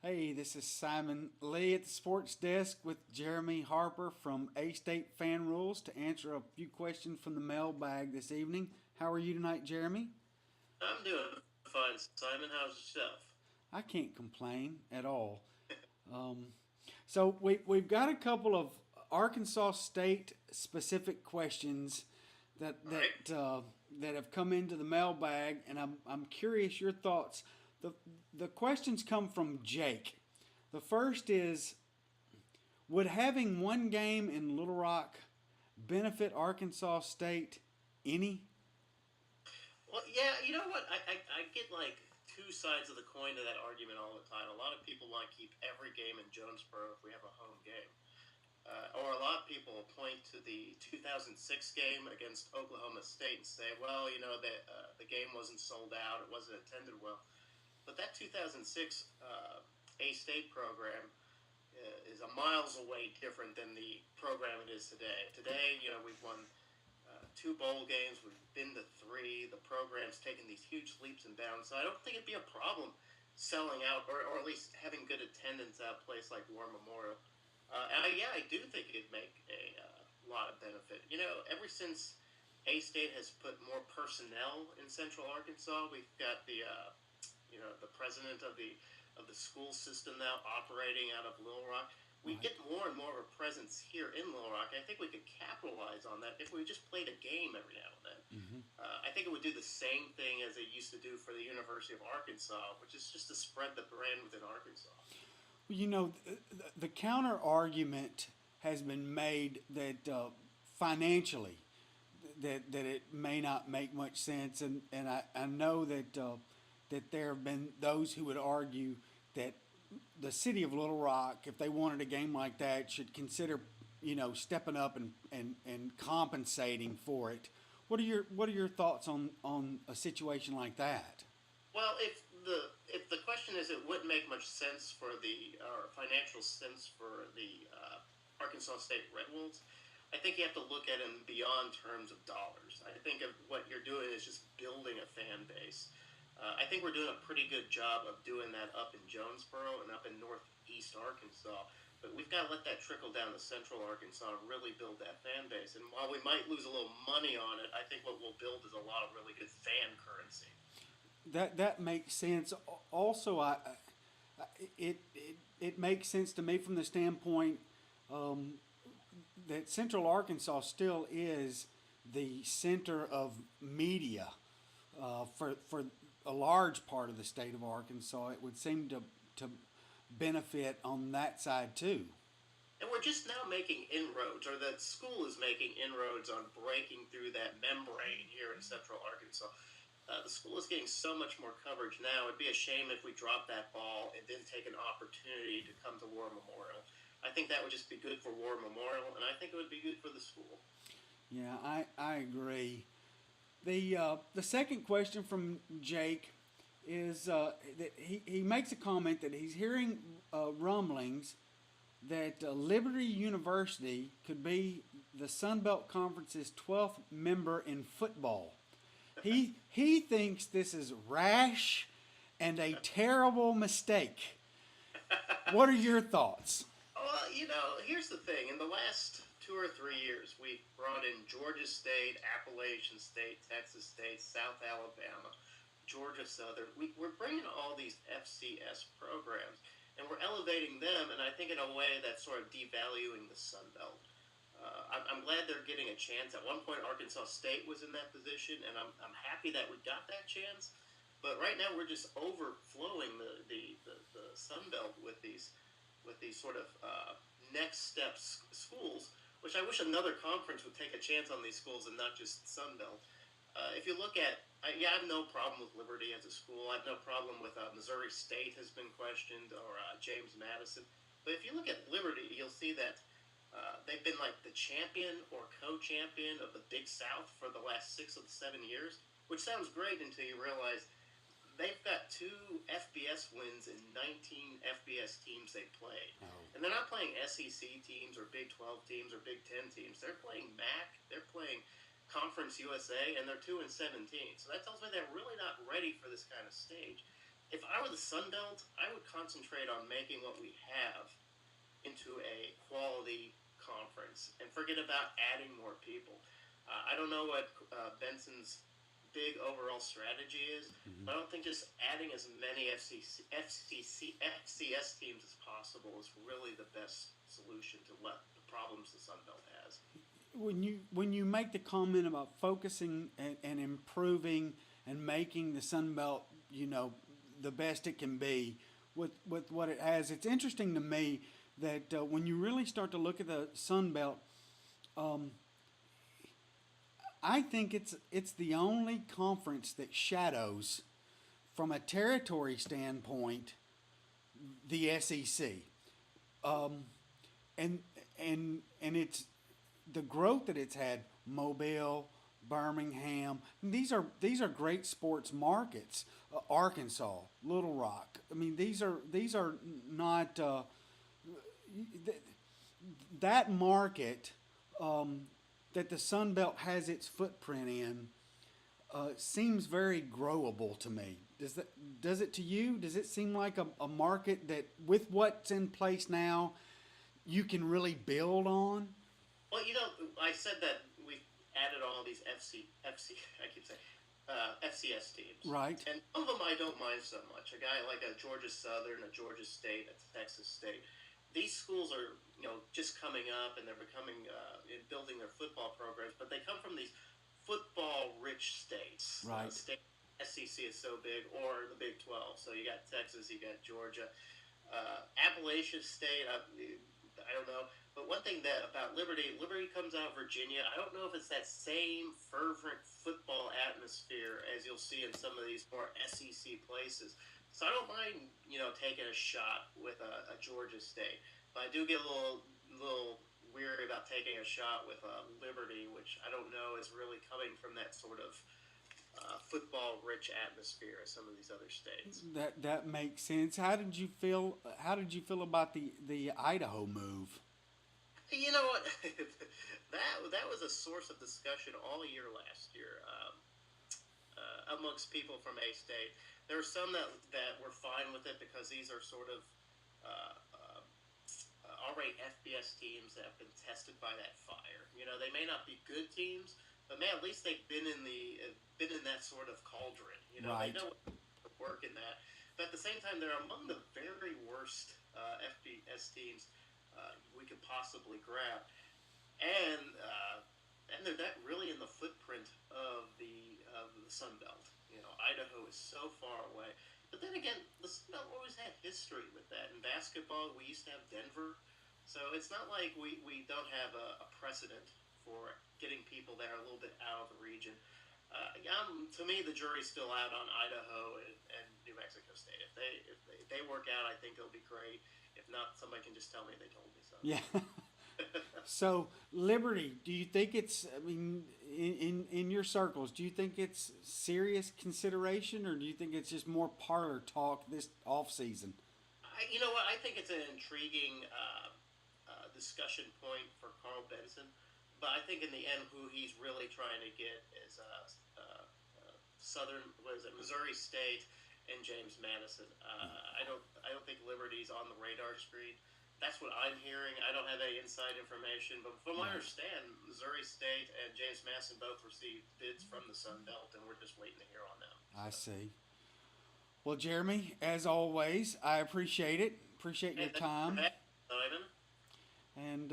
Hey, this is Simon Lee at the Sports Desk with Jeremy Harper from A-State Fan Rules to answer a few questions from the mailbag this evening. How are you tonight, Jeremy? I'm doing fine, Simon. How's yourself? I can't complain at all. Um, we've got a couple of Arkansas State specific questions that All right. that have come into the mailbag, and I'm curious your thoughts. the The questions come from Jake. The first is: would having one game in Little Rock benefit Arkansas State any? Well, yeah, you know what? I get like two sides of the coin to that argument all the time. A lot of people want to keep every game in Jonesboro if we have a home game. Or a lot of people will point to the 2006 game against Oklahoma State and say, well, the game wasn't sold out, it wasn't attended well. But that 2006 A State program is a miles away different than the program it is today. Today, we've won two bowl games, we've been to three. The program's taken these huge leaps and bounds. So I don't think it'd be a problem selling out, or at least having good attendance at a place like War Memorial. Yeah, I do think it'd make a lot of benefit. Ever since A State has put more personnel in Central Arkansas, we've got the president of the school system now operating out of Little Rock. We Right. get more and more of a presence here in Little Rock. I think we could capitalize on that if we just played a game every now and then. Mm-hmm. I think it would do the same thing as it used to do for the University of Arkansas, which is just to spread the brand within Arkansas. The counter argument has been made that financially, that it may not make much sense, and I know that there have been those who would argue that the city of Little Rock, if they wanted a game like that, should consider stepping up and compensating for it. What are your thoughts on a situation like that? Well, if the question is, it wouldn't make much sense for the or financial sense for the Arkansas State Red Wolves. I think you have to look at it beyond terms of dollars. I think of what you're doing is just building a fan base. I think we're doing a pretty good job of doing that up in Jonesboro and up in northeast Arkansas. But we've got to let that trickle down to central Arkansas and really build that fan base. And while we might lose a little money on it, I think what we'll build is a lot of really good fan currency. That makes sense. Also, it makes sense to me from the standpoint um, that Central Arkansas still is the center of media for a large part of the state of Arkansas. It would seem to benefit on that side too. And we're just now making inroads, or the school is making inroads on breaking through that membrane here in central Arkansas. The school is getting so much more coverage now. It'd be a shame if we dropped that ball and didn't take an opportunity to come to War Memorial. I think that would just be good for War Memorial, and I think it would be good for the school. Yeah, I agree. The second question from Jake is that he makes a comment that he's hearing rumblings that Liberty University could be the Sun Belt Conference's 12th member in football. He thinks this is rash and a terrible mistake. What are your thoughts? Well, here's the thing. In the last 2 or 3 years, we've brought in Georgia State, Appalachian State, Texas State, South Alabama, Georgia Southern. We're bringing all these FCS programs, and we're elevating them, and I think in a way that's sort of devaluing the Sun Belt. I'm glad they're getting a chance. At one point, Arkansas State was in that position, and I'm happy that we got that chance. But right now, we're just overflowing the Sun Belt with these sort of next steps schools, which I wish another conference would take a chance on these schools and not just Sun Belt. If you look at, yeah, I have no problem with Liberty as a school. I have no problem with Missouri State has been questioned, or James Madison. But if you look at Liberty, you'll see that they've been like the champion or co-champion of the Big South for the last 6 of the 7 years, which sounds great until you realize they've got two FBS wins in 19 FBS teams they played. Oh, And they're not playing SEC teams or Big 12 teams or Big 10 teams. They're playing MAC, they're playing Conference USA, and they're 2 and 17. So that tells me they're really not ready for this kind of stage. if I were the Sun Belt, I would concentrate on making what we have into a quality conference and forget about adding more people. I don't know what Benson's big overall strategy is, Mm-hmm. but I don't think just adding as many FCS teams as possible is really the best solution to what the problems the Sun Belt has. When you make the comment about focusing and improving and making the Sun Belt, the best it can be with what it has, it's interesting to me that when you really start to look at the Sun Belt, I think it's the only conference that shadows, from a territory standpoint, the SEC, and it's the growth that it's had. Mobile, Birmingham, these are great sports markets. Arkansas, Little Rock. I mean, these are not that market that the Sun Belt has its footprint in seems very growable to me. Does it to you? Does it seem like a market that, with what's in place now, you can really build on? Well, I said that we've added all these I keep saying, FCS teams. Right. And some of them I don't mind so much. A guy like a Georgia Southern, a Georgia State, a Texas State. These schools are, just coming up and they're becoming, building their football programs, but they come from these football-rich states. Right. SEC is so big, or the Big 12. So you got Texas, you got Georgia. Appalachian State, I don't know. But one thing about Liberty comes out of Virginia. I don't know if it's that same fervent football atmosphere as you'll see in some of these more SEC places. So I don't mind, taking a shot with a Georgia State. But I do get a little weary about taking a shot with Liberty, which I don't know is really coming from that sort of football-rich atmosphere as some of these other states. That makes sense. How did you feel? How did you feel about the Idaho move? You know what? that was a source of discussion all year last year amongst people from A State. There were some that were fine with it because these are sort of already FBS teams that have been tested by that fire. They may not be good teams, but man, at least they've been in that sort of cauldron. Right. They know what to work in that. But at the same time, they're among the very worst FBS teams we could possibly grab, and they're that really in the footprint of the Sun Belt. Idaho is so far away. But then again, the Sun Belt always had history with that. In basketball, we used to have Denver, so it's not like we don't have a precedent for getting people that are a little bit out of the region. To me, the jury's still out on Idaho and New Mexico State. If they work out, I think it'll be great. If not, somebody can just tell me they told me so. Yeah. So Liberty, do you think it's? I mean, in your circles, do you think it's serious consideration, or do you think it's just more parlor talk this off season? You know what? I think it's an intriguing discussion point for Carl Benson, but I think in the end, who he's really trying to get is Missouri State and James Madison. I don't think Liberty's on the radar screen. That's what I'm hearing. I don't have any inside information, but from what I understand, Missouri State and James Madison both received bids from the Sun Belt, and we're just waiting to hear on them. I see. Well, Jeremy, as always, I appreciate it. Appreciate your time. Simon. And